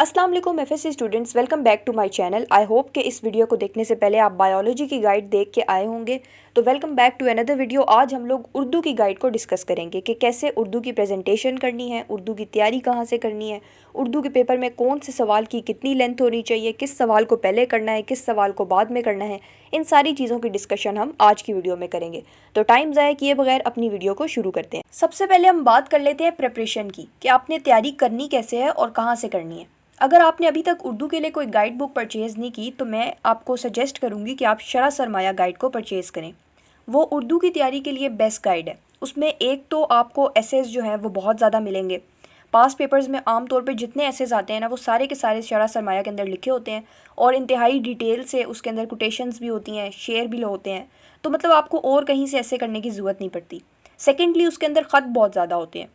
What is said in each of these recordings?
अस्सलाम वालेकुम FSC students, welcome back to my channel. I hope कि इस वीडियो को देखने से पहले आप बायोलॉजी की गाइड देख के आए होंगे। तो welcome back to another video. आज हम लोग उर्दू की गाइड को डिस्कस करेंगे कि कैसे उर्दू की प्रेजेंटेशन करनी है, उर्दू की तैयारी कहाँ से करनी है, उर्दू के पेपर में कौन से सवाल की कितनी लेंथ होनी चाहिए, किस सवाल को पहले करना है, किस सवाल को बाद में करना है। इन सारी चीज़ों की डिस्कशन हम आज की वीडियो में करेंगे। तो टाइम ज़ाया किए बगैर अपनी वीडियो को शुरू करते हैं। सबसे पहले हम बात कर लेते हैं प्रिपरेशन की, कि आपने तैयारी करनी कैसे है और कहाँ से करनी है। अगर आपने अभी तक उर्दू के लिए कोई गाइड बुक परचेज़ नहीं की तो मैं आपको सजेस्ट करूँगी कि आप शरह सरमाया गाइड को परचेज़ करें। वो उर्दू की तैयारी के लिए बेस्ट गाइड है। उसमें एक तो आपको एसेज जो है वो बहुत ज़्यादा मिलेंगे। पास पेपर्स में आम तौर पे जितने एसेज आते हैं ना, वो सारे के सारे शरह सरमाया के अंदर लिखे होते हैं और इंतहाई डिटेल से उसके अंदर कोटेशंस भी होती हैं, शेयर भी होते हैं। तो मतलब आपको और कहीं से ऐसे करने की ज़रूरत नहीं पड़ती। सेकेंडली, उसके अंदर ख़त बहुत ज़्यादा होते हैं।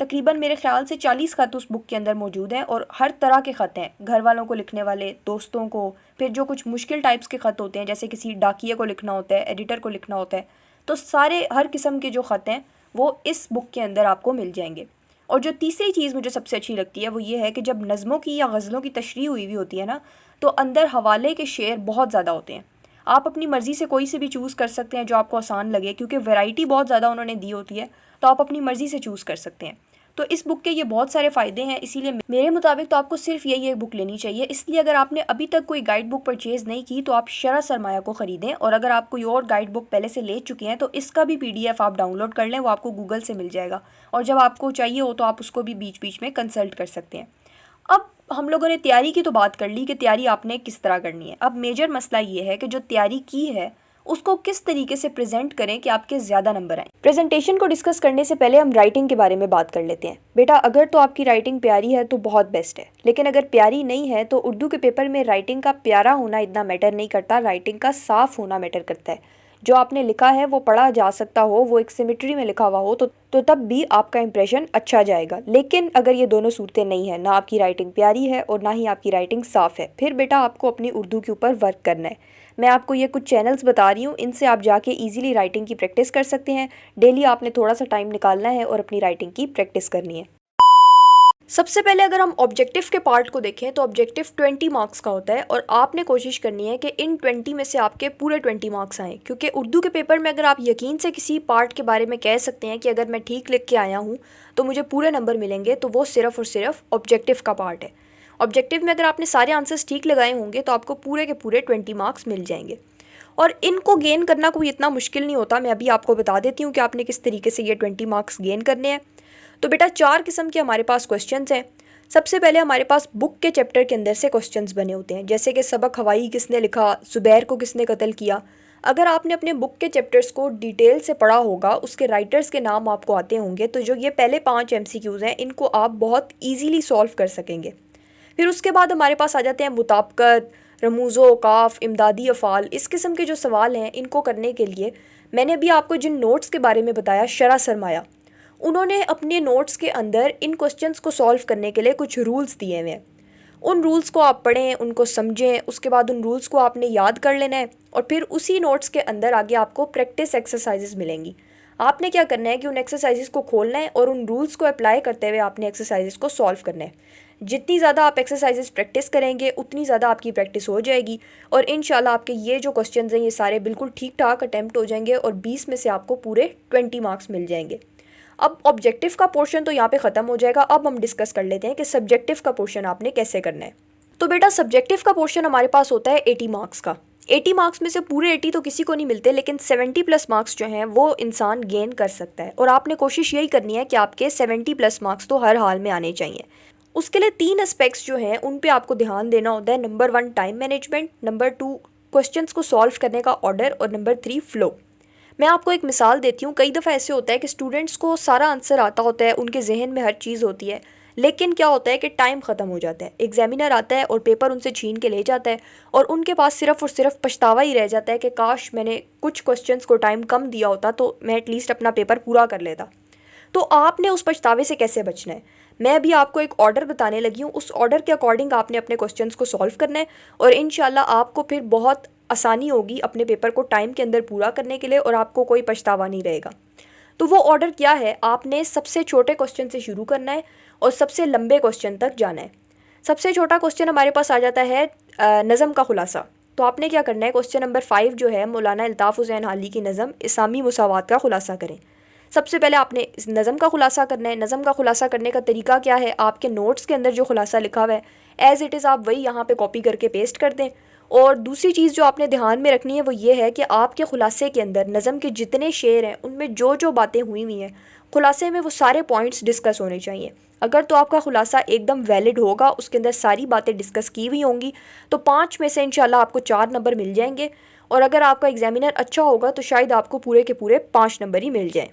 तकरीबन मेरे ख्याल से 40 ख़त उस बुक के अंदर मौजूद हैं और हर तरह के ख़त हैं। घर वालों को लिखने वाले, दोस्तों को, फिर जो कुछ मुश्किल टाइप्स के ख़त होते हैं जैसे किसी डाकिये को लिखना होता है, एडिटर को लिखना होता है, तो सारे हर किस्म के जो ख़त हैं वो इस बुक के अंदर आपको मिल जाएंगे। और जो तीसरी चीज़ मुझे सबसे अच्छी लगती है वो ये है कि जब नज़मों की या गज़लों की तशरीह हुई हुई होती है ना, तो अंदर हवाले के शेर बहुत ज़्यादा होते हैं। आप अपनी मर्ज़ी से कोई से भी चूज़ कर सकते हैं जो आपको आसान लगे, क्योंकि वैरायटी बहुत ज़्यादा उन्होंने दी होती है, तो आप अपनी मर्ज़ी से चूज़ कर सकते हैं। तो इस बुक के ये बहुत सारे फ़ायदे हैं, इसीलिए मेरे मुताबिक तो आपको सिर्फ यही एक बुक लेनी चाहिए। इसलिए अगर आपने अभी तक कोई गाइड बुक परचेज़ नहीं की तो आप शरह सरमाया को ख़रीदें, और अगर आप कोई और गाइड बुक पहले से ले चुके हैं तो इसका भी PDF आप डाउनलोड कर लें, वो आपको गूगल से मिल जाएगा। और जब आपको चाहिए हो तो आप उसको भी बीच बीच में कंसल्ट कर सकते हैं। अब हम लोगों ने तैयारी की तो बात कर ली कि तैयारी आपने किस तरह करनी है। अब मेजर मसला ये है कि जो तैयारी की है उसको किस तरीके से प्रेजेंट करें कि आपके ज़्यादा नंबर आएँ। प्रेजेंटेशन को डिस्कस करने से पहले हम राइटिंग के बारे में बात कर लेते हैं। बेटा, अगर तो आपकी राइटिंग प्यारी है तो बहुत बेस्ट है, लेकिन अगर प्यारी नहीं है तो उर्दू के पेपर में राइटिंग का प्यारा होना इतना मैटर नहीं करता, राइटिंग का साफ़ होना मैटर करता है। जो आपने लिखा है वो पढ़ा जा सकता हो, वो एक सिमेट्री में लिखा हुआ हो तो तब भी आपका इंप्रेशन अच्छा जाएगा। लेकिन अगर ये दोनों सूरतें नहीं है, ना आपकी राइटिंग प्यारी है और ना ही आपकी राइटिंग साफ़ है, फिर बेटा आपको अपनी उर्दू के ऊपर वर्क करना है। मैं आपको ये कुछ चैनल्स बता रही हूँ, इनसे आप जाके इजीली राइटिंग की प्रैक्टिस कर सकते हैं। डेली आपने थोड़ा सा टाइम निकालना है और अपनी राइटिंग की प्रैक्टिस करनी है। सबसे पहले अगर हम ऑब्जेक्टिव के पार्ट को देखें तो ऑब्जेक्टिव 20 मार्क्स का होता है और आपने कोशिश करनी है कि इन 20 में से आपके पूरे 20 मार्क्स आएँ, क्योंकि उर्दू के पेपर में अगर आप यकीन से किसी पार्ट के बारे में कह सकते हैं कि अगर मैं ठीक लिख के आया हूँ तो मुझे पूरे नंबर मिलेंगे, तो वो सिर्फ़ और सिर्फ ऑब्जेक्टिव का पार्ट है। ऑब्जेक्टिव में अगर आपने सारे आंसर्स ठीक लगाए होंगे तो आपको पूरे के पूरे 20 मार्क्स मिल जाएंगे और इनको गेन करना कोई इतना मुश्किल नहीं होता। मैं अभी आपको बता देती हूँ कि आपने किस तरीके से ये 20 मार्क्स गेन करने हैं। तो बेटा 4 किस्म के हमारे पास क्वेश्चंस हैं। सबसे पहले हमारे पास बुक के चैप्टर के अंदर से क्वेश्चंस बने होते हैं, जैसे कि सबक हवाई किसने लिखा, ज़ुबैर को किसने कत्ल किया। अगर आपने अपने बुक के चैप्टर्स को डिटेल से पढ़ा होगा, उसके राइटर्स के नाम आपको आते होंगे, तो जो ये पहले 5 MCQs हैं इनको आप बहुत ईजीली सॉल्व कर सकेंगे। फिर उसके बाद हमारे पास आ जाते हैं मुताबिकत, रमूज़ो, काफ, इमदादी अफ़ाल। इस किस्म के जो सवाल हैं इनको करने के लिए मैंने अभी आपको जिन नोट्स के बारे में बताया, शरह सरमाया, उन्होंने अपने नोट्स के अंदर इन क्वेश्चंस को सॉल्व करने के लिए कुछ रूल्स दिए हुए हैं। उन रूल्स को आप पढ़ें, उनको समझें, उसके बाद उन रूल्स को आपने याद कर लेना है और फिर उसी नोट्स के अंदर आगे आपको प्रैक्टिस एक्सरसाइजेस मिलेंगी। आपने क्या करना है कि उन एक्सरसाइजेस को खोलना है और उन रूल्स को अप्लाई करते हुए आपने एक्सरसाइजेस को सॉल्व करना है। जितनी ज़्यादा आप एक्सरसाइजेस प्रैक्टिस करेंगे उतनी ज़्यादा आपकी प्रैक्टिस हो जाएगी और इंशाल्लाह आपके ये जो क्वेश्चंस हैं ये सारे बिल्कुल ठीक ठाक अटैम्प्ट हो जाएंगे और 20 में से आपको पूरे 20 मार्क्स मिल जाएंगे। अब ऑब्जेक्टिव का पोर्शन तो यहाँ पे ख़त्म हो जाएगा। अब हम डिस्कस कर लेते हैं कि सब्जेक्टिव का पोर्शन आपने कैसे करना है। तो बेटा सब्जेक्टिव का पोर्शन हमारे पास होता है 80 मार्क्स का। 80 मार्क्स में से पूरे 80 तो किसी को नहीं मिलते, लेकिन 70+ मार्क्स जो हैं वो इंसान गेन कर सकता है और आपने कोशिश यही करनी है कि आपके 70+ मार्क्स तो हर हाल में आने चाहिए। उसके लिए 3 एस्पेक्ट्स जो हैं उन पे आपको ध्यान देना होता है। Number 1 time management, number 2 questions को सॉल्व करने का ऑर्डर और नंबर 3 फ्लो। मैं आपको एक मिसाल देती हूँ। कई दफ़ा ऐसे होता है कि स्टूडेंट्स को सारा आंसर आता होता है, उनके जहन में हर चीज़ होती है, लेकिन क्या होता है कि टाइम ख़त्म हो जाता है। एग्जामिनर आता है और पेपर उनसे छीन के ले जाता है और उनके पास सिर्फ़ और सिर्फ पछतावा ही रह जाता है कि काश मैंने कुछ क्वेश्चंस को टाइम कम दिया होता तो मैं एटलीस्ट अपना पेपर पूरा कर लेता। तो आपने उस पछतावे से कैसे बचना है, मैं अभी आपको एक ऑर्डर बताने लगी हूँ। उस ऑर्डर के अकॉर्डिंग आपने अपने क्वेश्चंस को सॉल्व करना है और इंशाल्लाह आपको फिर बहुत आसानी होगी अपने पेपर को टाइम के अंदर पूरा करने के लिए और आपको कोई पछतावा नहीं रहेगा। तो वो ऑर्डर क्या है, आपने सबसे छोटे क्वेश्चन से शुरू करना है और सबसे लंबे क्वेश्चन तक जाना है। सबसे छोटा क्वेश्चन हमारे पास आ जाता है नज़म का खुलासा। तो आपने क्या करना है, क्वेश्चन नंबर 5 जो है मौलाना अल्ताफ़ हुसैन हाली की नज़म इस्लामी मुसावात का खुलासा करें। सबसे पहले आपने इस नज़म का खुलासा करना है। नज़म का खुलासा करने का तरीका क्या है, आपके नोट्स के अंदर जो खुलासा लिखा हुआ है एज़ इट इज़ आप वही यहाँ पे कॉपी करके पेस्ट कर दें। और दूसरी चीज़ जो आपने ध्यान में रखनी है वो ये है कि आपके खुलासे के अंदर नज़म के जितने शेर हैं उनमें जो जो बातें हुई हुई हैं खुलासे में वो सारे पॉइंट्स डिस्कस होने चाहिए। अगर तो आपका खुलासा एकदम वैलिड होगा, उसके अंदर सारी बातें डिस्कस की हुई होंगी, तो 5 में से इंशाल्लाह आपको 4 नंबर मिल जाएंगे। और अगर आपका एग्जामिनर अच्छा होगा तो शायद आपको पूरे के पूरे 5 नंबर ही मिल जाएँ।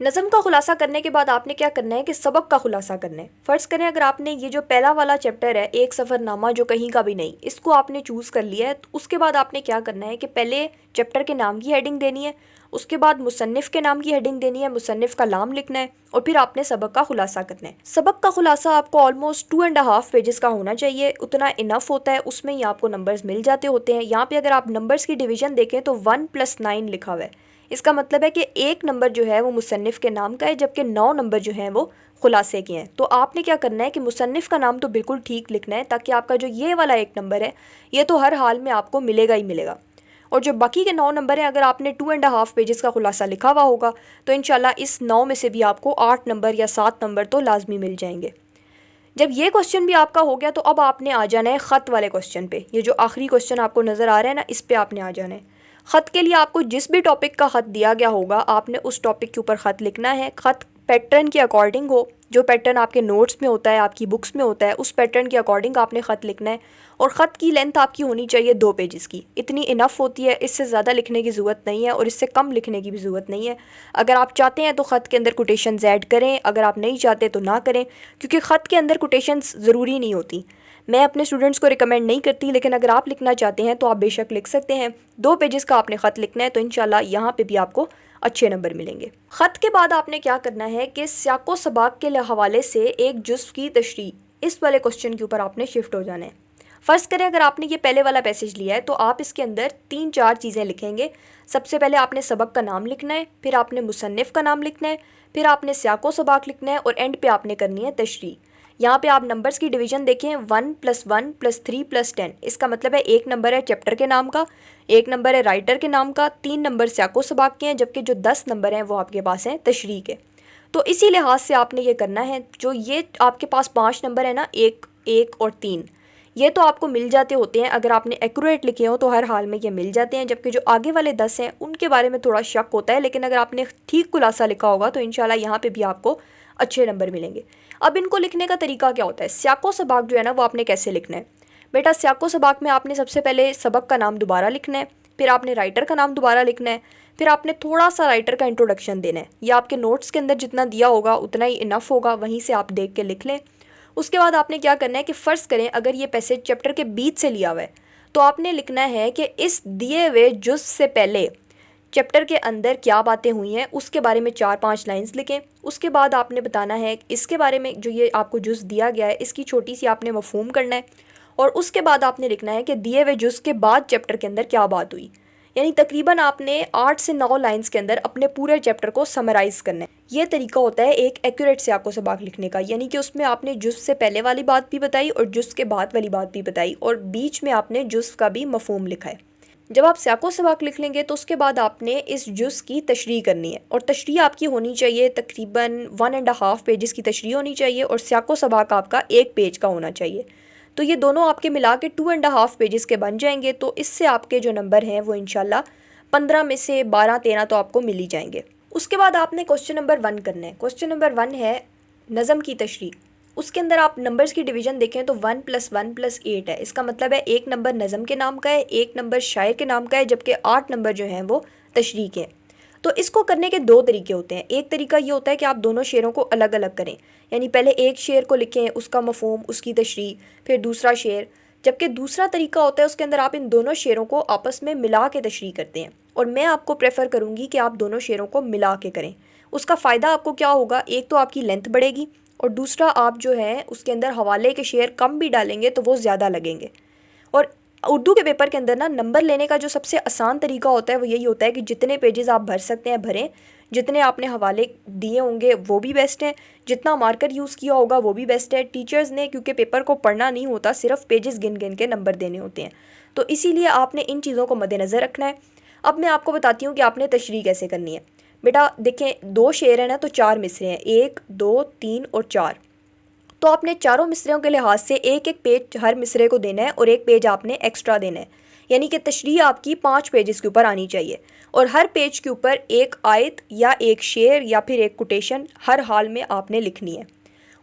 नज़म का खुलासा करने के बाद आपने क्या करना है कि सबक का खुलासा करना है। फ़र्ज़ करें अगर आपने ये जो पहला वाला चैप्टर है एक सफ़रनामा जो कहीं का भी नहीं, इसको आपने चूज़ कर लिया है, तो उसके बाद आपने क्या करना है कि पहले चैप्टर के नाम की हेडिंग देनी है, उसके बाद मुसन्निफ़ के नाम की हेडिंग देनी है, मुसन्निफ़ का नाम लिखना है और फिर आपने सबक का खुलासा करना है। सबक का खुलासा आपको ऑलमोस्ट 2.5 पेजेस का होना चाहिए, उतना इनफ होता है, उसमें ही आपको नंबर्स मिल जाते होते हैं। यहाँ पे अगर आप नंबर्स की डिवीज़न देखें तो 1 + 9 लिखा हुआ है। इसका मतलब है कि एक नंबर जो है वो मुसन्निफ़ के नाम का है, जबकि 9 नंबर जो हैं वो खुलासे के हैं। तो आपने क्या करना है कि मुसन्निफ़ का नाम तो बिल्कुल ठीक लिखना है, ताकि आपका जो ये वाला एक नंबर है ये तो हर हाल में आपको मिलेगा ही मिलेगा। और जो बाकी के 9 नंबर हैं, अगर आपने 2.5 पेजेस का खुलासा लिखा हुआ होगा तो इंशाल्लाह इस 9 में से भी आपको 8 नंबर या 7 नंबर तो लाजमी मिल जाएंगे। जब ये क्वेश्चन भी आपका हो गया तो अब आपने आ जाना है ख़त वाले क्वेश्चन पे। ये जो आखिरी क्वेश्चन आपको नज़र आ रहा है ना, इस पे आपने आ जाना है। ख़त के लिए आपको जिस भी टॉपिक का ख़त दिया गया होगा आपने उस टॉपिक के ऊपर ख़त लिखना है। ख़त पैटर्न के अकॉर्डिंग हो, जो पैटर्न आपके नोट्स में होता है, आपकी बुक्स में होता है, उस पैटर्न के अकॉर्डिंग आपने ख़त लिखना है। और ख़त की लेंथ आपकी होनी चाहिए 2 पेजेस की, इतनी इनफ होती है, इससे ज़्यादा लिखने की ज़रूरत नहीं है और इससे कम लिखने की भी ज़रूरत नहीं है। अगर आप चाहते हैं तो ख़त के अंदर कोटेशंस ऐड करें, अगर आप नहीं चाहते तो ना करें, क्योंकि ख़त के अंदर कोटेशंस ज़रूरी नहीं होती। मैं अपने स्टूडेंट्स को रिकमेंड नहीं करती, लेकिन अगर आप लिखना चाहते हैं तो आप बेशक लिख सकते हैं। 2 पेजेस का आपने ख़त लिखना है, तो इंशाल्लाह यहाँ पे भी आपको अच्छे नंबर मिलेंगे। ख़त के बाद आपने क्या करना है कि सियाको सबाक के हवाले से एक जुज़्व की तशरीह, इस वाले क्वेश्चन के ऊपर आपने शिफ्ट हो जाना है। फ़र्ज़ करें अगर आपने ये पहले वाला पैसेज लिया है तो आप इसके अंदर 3-4 चीज़ें लिखेंगे। सबसे पहले आपने सबक का नाम लिखना है, फिर आपने मुसन्निफ़ का नाम लिखना है, फिर आपने सियाको सबाक लिखना है और एंड पे आपने करनी है तशरीह। यहाँ पे आप नंबर्स की डिवीज़न देखें, 1 + 1 + 3 + 10। इसका मतलब है एक नंबर है चैप्टर के नाम का, एक नंबर है राइटर के नाम का, 3 नंबर सियाको सबाक के हैं, जबकि जो 10 नंबर हैं वो आपके पास हैं तशरीह के। तो इसी लिहाज से आपने ये करना है। जो ये आपके पास 5 नंबर है ना, 1, 1 और 3, ये तो आपको मिल जाते होते हैं। अगर आपने एक्यूरेट लिखे हो तो हर हाल में ये मिल जाते हैं, जबकि जो आगे वाले 10 हैं उनके बारे में थोड़ा शक होता है, लेकिन अगर आपने ठीक खुलासा लिखा होगा तो इंशाल्लाह यहाँ पे भी आपको अच्छे नंबर मिलेंगे। अब इनको लिखने का तरीका क्या होता है, सियाको सबाक जो है ना वो आपने कैसे लिखना है। बेटा सियाको सबाक में आपने सबसे पहले सबक का नाम दोबारा लिखना है, फिर आपने राइटर का नाम दोबारा लिखना है, फिर आपने थोड़ा सा राइटर का इंट्रोडक्शन देना है। ये आपके नोट्स के अंदर जितना दिया होगा उतना ही इनफ होगा, वहीं से आप देख के लिख लें। उसके बाद आपने क्या करना है कि फ़र्ज़ करें अगर ये पैसेज चैप्टर के बीच से लिया हुआ है तो आपने लिखना है कि इस दिए हुए जुज़ से पहले चैप्टर के अंदर क्या बातें हुई हैं उसके बारे में 4-5 लाइंस लिखें। उसके बाद आपने बताना है इसके बारे में, जो ये आपको जुज़ दिया गया है इसकी छोटी सी आपने मफ़हूम करना है। और उसके बाद आपने लिखना है कि दिए हुए जुज़ के बाद चैप्टर के अंदर क्या बात हुई। यानी तकरीबन आपने 8 से 9 लाइंस के अंदर अपने पूरे चैप्टर को समराइज़ करना है। ये तरीका होता है एक एक्यूरेट सियाको सबाक लिखने का, यानी कि उसमें आपने जुज़ से पहले वाली बात भी बताई और जुज़ के बाद वाली बात भी बताई और बीच में आपने जुज़ का भी मफ़हूम लिखा है। जब आप सियाको सबाक लिख लेंगे तो उसके बाद आपने इस जुज़ की तशरीह करनी है, और तशरीह आपकी होनी चाहिए तकरीबन 1.5 पेजेस की तशरीह होनी चाहिए और सियाको सबाक आपका 1 पेज का होना चाहिए। तो ये दोनों आपके मिला के 2.5 पेजेस के बन जाएंगे। तो इससे आपके जो नंबर हैं वो इंशाल्लाह 15 में से 12-13 तो आपको मिल ही जाएंगे। उसके बाद आपने क्वेश्चन नंबर 1 करना है। क्वेश्चन नंबर 1 है नज़म की तशरीह। उसके अंदर आप नंबर्स की डिवीज़न देखें तो 1 + 1 + 8 है। इसका मतलब है एक नंबर नज़म के नाम का है, एक नंबर शायर के नाम का है, जबकि 8 नंबर जो हैं वो तशरीह के हैं। तो इसको करने के 2 तरीके होते हैं। एक तरीका ये होता है कि आप दोनों शेरों को अलग अलग करें, यानी पहले एक शेर को लिखें, उसका मफ़हूम, उसकी तशरीह, फिर दूसरा शेर। जबकि दूसरा तरीका होता है उसके अंदर आप इन दोनों शेरों को आपस में मिला के तशरीह करते हैं, और मैं आपको प्रेफर करूँगी कि आप दोनों शेरों को मिला के करें। उसका फ़ायदा आपको क्या होगा, एक तो आपकी लेंथ बढ़ेगी और दूसरा आप जो है उसके अंदर हवाले के शेर कम भी डालेंगे तो वो ज़्यादा लगेंगे। और उर्दू के पेपर के अंदर ना नंबर लेने का जो सबसे आसान तरीका होता है वो यही होता है कि जितने पेजेस आप भर सकते हैं भरें, जितने आपने हवाले दिए होंगे वो भी बेस्ट हैं, जितना मार्कर यूज़ किया होगा वो भी बेस्ट है। टीचर्स ने क्योंकि पेपर को पढ़ना नहीं होता, सिर्फ पेजेस गिन गिन के नंबर देने होते हैं, तो इसीलिए आपने इन चीज़ों को मद्देनज़र रखना है। अब मैं आपको बताती हूँ कि आपने तशरीह कैसे करनी है। बेटा देखें, 2 शेर हैं ना, तो 4 मिसरे हैं, 1 2 3 और 4। तो आपने चारों मिसरों के लिहाज से एक एक पेज हर मिसरे को देना है और एक पेज आपने एक्स्ट्रा देना है, यानी कि तशरीह आपकी 5 पेजेस के ऊपर आनी चाहिए और हर पेज के ऊपर एक आयत या एक शेर या फिर एक कोटेशन हर हाल में आपने लिखनी है।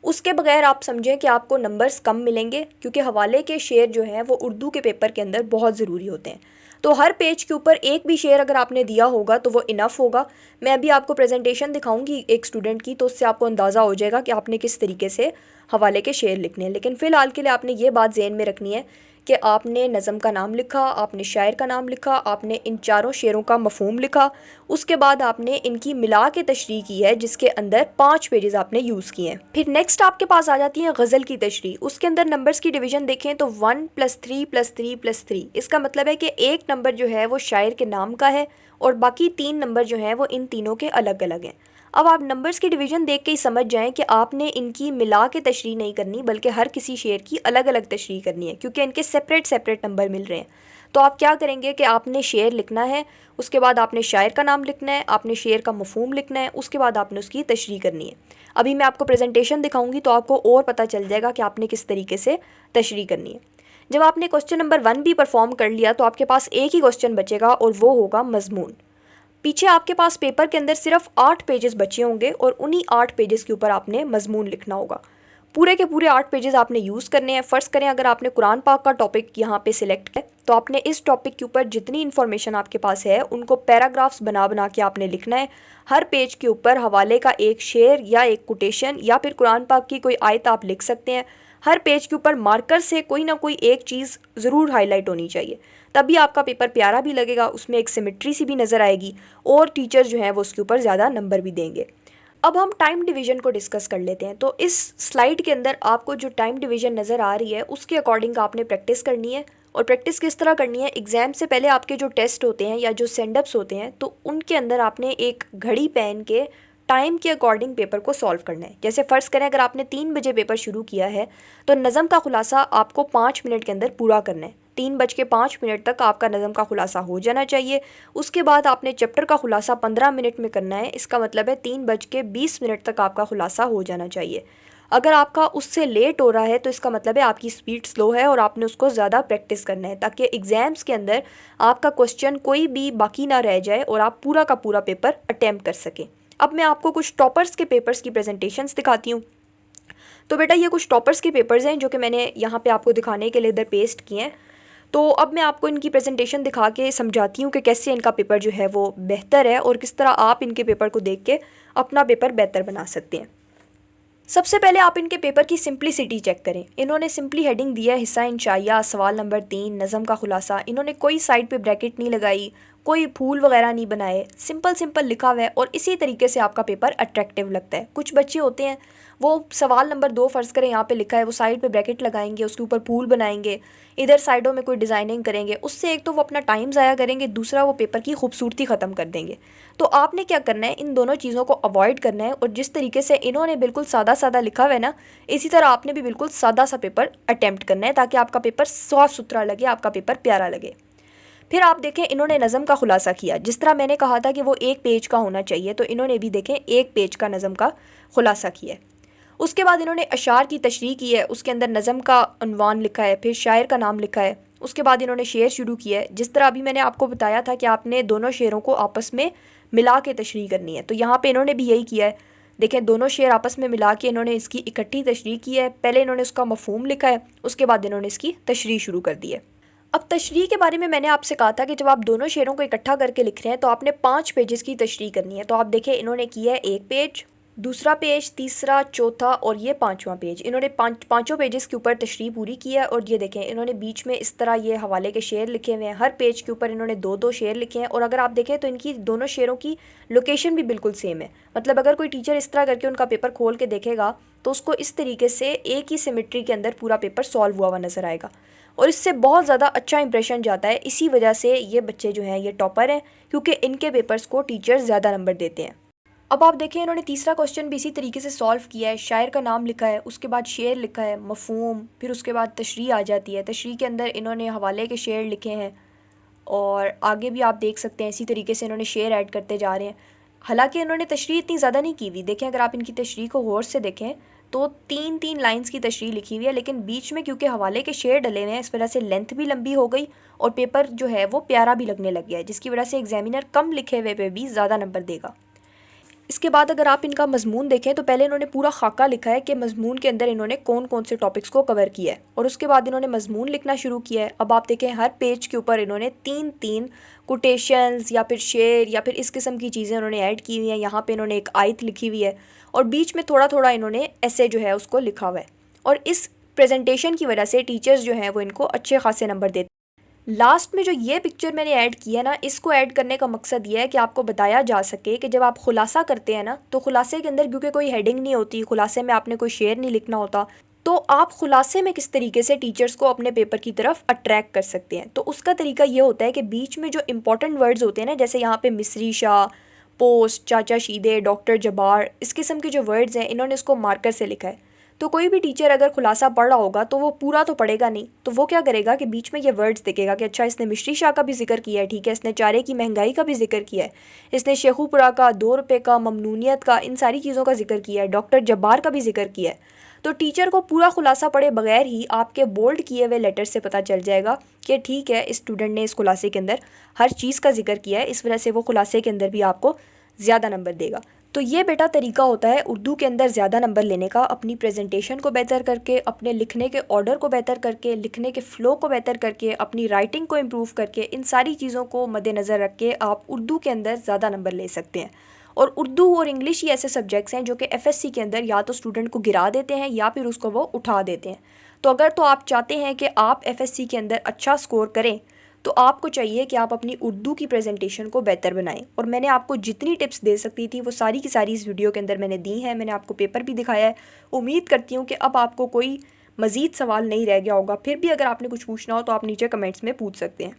उसके बगैर आप समझें कि आपको नंबर्स कम मिलेंगे, क्योंकि हवाले के शेर जो हैं वो उर्दू के पेपर के अंदर बहुत ज़रूरी होते हैं। तो हर पेज के ऊपर एक भी शेर अगर आपने दिया होगा तो वो इनफ होगा। मैं अभी आपको प्रेजेंटेशन दिखाऊंगी एक स्टूडेंट की, तो उससे आपको अंदाज़ा हो जाएगा कि आपने किस तरीके से हवाले के शेर लिखने हैं। लेकिन फ़िलहाल के लिए आपने ये बात ज़हन में रखनी है कि आपने नज़म का नाम लिखा, आपने शायर का नाम लिखा, आपने इन चारों शेरों का मफ़हूम लिखा, उसके बाद आपने इनकी मिला के तशरीह की है जिसके अंदर 5 पेजेस आपने यूज़ किए हैं। फिर नेक्स्ट आपके पास आ जाती है गज़ल की तशरीह। उसके अंदर नंबर्स की डिवीज़न देखें तो 1 + 3 + 3 + 3। इसका मतलब है कि एक नंबर जो है वो शायर के नाम का है और बाकी 3 नंबर जो हैं वो इन तीनों के अलग अलग हैं। अब आप नंबर्स की डिवीज़न देख के ही समझ जाएं कि आपने इनकी मिला के तशरीह नहीं करनी, बल्कि हर किसी शेर की अलग अलग तशरीह करनी है, क्योंकि इनके सेपरेट सेपरेट नंबर मिल रहे हैं। तो आप क्या करेंगे कि आपने शेर लिखना है, उसके बाद आपने शायर का नाम लिखना है, आपने शेर का मफ़हूम लिखना है, उसके बाद आपने उसकी तशरीह करनी है। अभी मैं आपको प्रेजेंटेशन दिखाऊंगी तो आपको और पता चल जाएगा कि आपने किस तरीके से तशरीह करनी है। जब आपने क्वेश्चन नंबर 1 भी परफॉर्म कर लिया तो आपके पास एक ही क्वेश्चन बचेगा और वो होगा मजमून। पीछे आपके पास पेपर के अंदर सिर्फ 8 पेजेस बचे होंगे और उन्हीं 8 पेजेस के ऊपर आपने मजमून लिखना होगा। पूरे के पूरे 8 पेजेस आपने यूज़ करने हैं। फ़र्ज़ करें अगर आपने कुरान पाक का टॉपिक यहाँ पे सिलेक्ट किया तो आपने इस टॉपिक के ऊपर जितनी इन्फॉर्मेशन आपके पास है उनको पैराग्राफ्स बना बना के आपने लिखना है। हर पेज के ऊपर हवाले का एक शेर या एक कोटेशन या फिर कुरान पाक की कोई आयत आप लिख सकते हैं। हर पेज के ऊपर मार्कर से कोई ना कोई एक चीज़ ज़रूर हाईलाइट होनी चाहिए, तभी आपका पेपर प्यारा भी लगेगा, उसमें एक सिमेट्री सी भी नज़र आएगी और टीचर जो हैं वो उसके ऊपर ज़्यादा नंबर भी देंगे। अब हम टाइम डिवीज़न को डिस्कस कर लेते हैं। तो इस स्लाइड के अंदर आपको जो टाइम डिवीज़न नज़र आ रही है उसके अकॉर्डिंग आपने प्रैक्टिस करनी है। और प्रैक्टिस किस तरह करनी है, एग्ज़ाम से पहले आपके जो टेस्ट होते हैं या जो सेंडअप्स होते हैं तो उनके अंदर आपने एक घड़ी पहन के टाइम के अकॉर्डिंग पेपर को सॉल्व करना है। जैसे फ़र्ज़ करें अगर आपने 3 बजे पेपर शुरू किया है तो नज़म का खुलासा आपको 5 मिनट के अंदर पूरा करना है। 3:05 तक आपका नज़म का खुलासा हो जाना चाहिए। उसके बाद आपने चैप्टर का खुलासा 15 मिनट में करना है। इसका मतलब है 3:20 तक आपका खुलासा हो जाना चाहिए। अगर आपका उससे लेट हो रहा है तो इसका मतलब है आपकी स्पीड स्लो है और आपने उसको ज़्यादा प्रैक्टिस करना है, ताकि एग्ज़ाम्स के अंदर आपका क्वेश्चन कोई भी बाकी ना रह जाए और आप पूरा का पूरा पेपर अटैम्प्ट कर सकें। अब मैं आपको कुछ टॉपर्स के पेपर्स की प्रेजेंटेशंस दिखाती हूँ। तो बेटा ये कुछ टॉपर्स के पेपर्स हैं जो कि मैंने यहाँ पे आपको दिखाने के लिए इधर पेस्ट किए हैं। तो अब मैं आपको इनकी प्रेजेंटेशन दिखा के समझाती हूँ कि कैसे इनका पेपर जो है वो बेहतर है और किस तरह आप इनके पेपर को देख के अपना पेपर बेहतर बना सकते हैं। सबसे पहले आप इनके पेपर की सिंप्लिसिटी चेक करें। इन्होंने सिंपली हेडिंग दिया है हिस्सा इंशाइया, सवाल नंबर 3, नज़म का खुलासा। इन्होंने कोई साइड पे ब्रैकेट नहीं लगाई, कोई फूल वगैरह नहीं बनाए, सिंपल सिंपल लिखा हुआ है और इसी तरीके से आपका पेपर अट्रैक्टिव लगता है। कुछ बच्चे होते हैं वो सवाल नंबर 2 फ़र्ज़ करें यहाँ पे लिखा है, वो साइड पे ब्रैकेट लगाएंगे, उसके ऊपर फूल बनाएंगे, इधर साइडों में कोई डिज़ाइनिंग करेंगे। उससे एक तो वो अपना टाइम ज़ाया करेंगे, दूसरा वो पेपर की खूबसूरती ख़त्म कर देंगे। तो आपने क्या करना है, इन दोनों चीज़ों को अवॉइड करना है और जिस तरीके से इन्होंने बिल्कुल सादा सादा लिखा हुआ है ना, इसी तरह आपने भी बिल्कुल सादा सा पेपर अटैम्प्ट करना है ताकि आपका पेपर साफ़ सुथरा लगे, आपका पेपर प्यारा लगे। फिर आप देखें इन्होंने नज़म का खुलासा किया। जिस तरह मैंने कहा था कि वो एक पेज का होना चाहिए, तो इन्होंने भी देखें एक पेज का नज़म का खुलासा किया है। उसके बाद इन्होंने अशार की तशरीह की है, उसके अंदर नज़म का उन्वान लिखा है, फिर शायर का नाम लिखा है। उसके बाद इन्होंने शेर शुरू किया है। जिस तरह अभी मैंने आपको बताया था कि आपने दोनों शेरों को आपस में मिला के तशरीह करनी है, तो यहाँ पे इन्होंने भी यही किया है। देखें दोनों शेर आपस में मिला के इन्होंने इसकी इकट्ठी तशरीह की है। पहले इन्होंने उसका मफ़हूम लिखा है, उसके बाद इन्होंने इसकी तशरीह शुरू कर दी है। अब तशरीह के बारे में मैंने आपसे कहा था कि जब आप दोनों शेरों को इकट्ठा करके लिख रहे हैं तो आपने 5 पेजेस की तशरीह करनी है। तो आप देखें इन्होंने किया है एक पेज, दूसरा पेज, तीसरा, चौथा और ये 5वां पेज। इन्होंने पाँचों पेजेस के ऊपर तशरीह पूरी किया है। और ये देखें इन्होंने बीच में इस तरह ये हवाले के शेर लिखे हुए हैं। हर पेज के ऊपर इन्होंने 2-2 शेर लिखे हैं। और अगर आप देखें तो इनकी दोनों शेरों की लोकेशन भी बिल्कुल सेम है। मतलब अगर कोई टीचर इस तरह करके उनका पेपर खोल के देखेगा तो उसको इस तरीके से एक ही सिमेट्री के अंदर पूरा पेपर सॉल्व हुआ हुआ नज़र आएगा और इससे बहुत ज़्यादा अच्छा इंप्रेशन जाता है। इसी वजह से ये बच्चे जो हैं ये टॉपर हैं, क्योंकि इनके पेपर्स को टीचर्स ज़्यादा नंबर देते हैं। अब आप देखें इन्होंने तीसरा क्वेश्चन भी इसी तरीके से सॉल्व किया है। शायर का नाम लिखा है, उसके बाद शेर लिखा है, मफ़हूम, फिर उसके बाद तशरीह आ जाती है। तशरीह के अंदर इन्होंने हवाले के शेर लिखे हैं और आगे भी आप देख सकते हैं इसी तरीके से इन्होंने शेर ऐड करते जा रहे हैं। हालांकि इन्होंने तशरीह इतनी ज़्यादा नहीं की हुई। देखें अगर आप इनकी तशरीह को गौर से देखें तो 3-3 लाइंस की तशरीह लिखी हुई है, लेकिन बीच में क्योंकि हवाले के शेर डले हुए हैं इस वजह से लेंथ भी लंबी हो गई और पेपर जो है वो प्यारा भी लगने लग गया है, जिसकी वजह से एग्जामिनर कम लिखे हुए पे भी ज़्यादा नंबर देगा। इसके बाद अगर आप इनका मजमून देखें तो पहले इन्होंने पूरा खाका लिखा है कि मजमून के अंदर इन्होंने कौन कौन से टॉपिक्स को कवर किया है और उसके बाद इन्होंने मजमून लिखना शुरू किया है। अब आप देखें हर पेज के ऊपर इन्होंने 3-3 कोटेशंस या फिर शेर या फिर इस किस्म की चीज़ें उन्होंने ऐड की हुई हैं। यहाँ पे इन्होंने एक आयत लिखी हुई है और बीच में थोड़ा थोड़ा इन्होंने ऐसे जो है उसको लिखा हुआ है और इस प्रेजेंटेशन की वजह से टीचर्स जो हैं वो इनको अच्छे खासे नंबर देते हैं। लास्ट में जो ये पिक्चर मैंने ऐड किया ना, इसको ऐड करने का मकसद ये है कि आपको बताया जा सके कि जब आप खुलासा करते हैं ना तो खुलासे के अंदर क्योंकि कोई हेडिंग नहीं होती, खुलासे में आपने कोई शेर नहीं लिखना होता, तो आप खुलासे में किस तरीके से टीचर्स को अपने पेपर की तरफ अट्रैक्ट कर सकते हैं। तो उसका तरीका ये होता है कि बीच में जो इंपॉर्टेंट वर्ड्स होते हैं ना, जैसे यहाँ पे मिस्री शाह, पोस्ट, चाचा शीदे, डॉक्टर जबार, इस किस्म के जो वर्ड्स हैं इन्होंने इसको मार्कर से लिखा है। तो कोई भी टीचर अगर खुलासा पढ़ रहा होगा तो वो पूरा तो पढ़ेगा नहीं, तो वो क्या करेगा कि बीच में ये वर्ड्स देखेगा कि अच्छा इसने मिश्री शाह का भी जिक्र किया है, ठीक है, इसने चारे की महंगाई का भी जिक्र किया है, इसने शेखुपुरा का, 2 रुपये का, ममनूनियत का, इन सारी चीज़ों का जिक्र किया है, डॉक्टर जब्बार का भी जिक्र किया है। तो टीचर को पूरा खुलासा पढ़े बगैर ही आपके बोल्ड किए हुए लेटर से पता चल जाएगा कि ठीक है इस स्टूडेंट ने इस खुलासे के अंदर हर चीज़ का जिक्र किया है, इस वजह से वो खुलासे के अंदर भी आपको ज़्यादा नंबर देगा। तो ये बेटा तरीका होता है उर्दू के अंदर ज़्यादा नंबर लेने का, अपनी प्रेजेंटेशन को बेहतर करके, अपने लिखने के ऑर्डर को बेहतर करके, लिखने के फ़्लो को बेहतर करके, अपनी राइटिंग को इम्प्रूव करके, इन सारी चीज़ों को मद्देनज़र रख के आप उर्दू के अंदर ज़्यादा नंबर ले सकते हैं। और उर्दू और इंग्लिश ही ऐसे सब्जेक्ट्स हैं जो कि एफएससी के अंदर या तो स्टूडेंट को गिरा देते हैं या फिर उसको वो उठा देते हैं। तो अगर तो आप चाहते हैं कि आप एफएससी के अंदर अच्छा स्कोर करें तो आपको चाहिए कि आप अपनी उर्दू की प्रेजेंटेशन को बेहतर बनाएं। और मैंने आपको जितनी टिप्स दे सकती थी वो सारी की सारी इस वीडियो के अंदर मैंने दी हैं। मैंने आपको पेपर भी दिखाया है। उम्मीद करती हूँ कि अब आपको कोई मज़ीद सवाल नहीं रह गया होगा। फिर भी अगर आपने कुछ पूछना हो तो आप नीचे कमेंट्स में पूछ सकते हैं।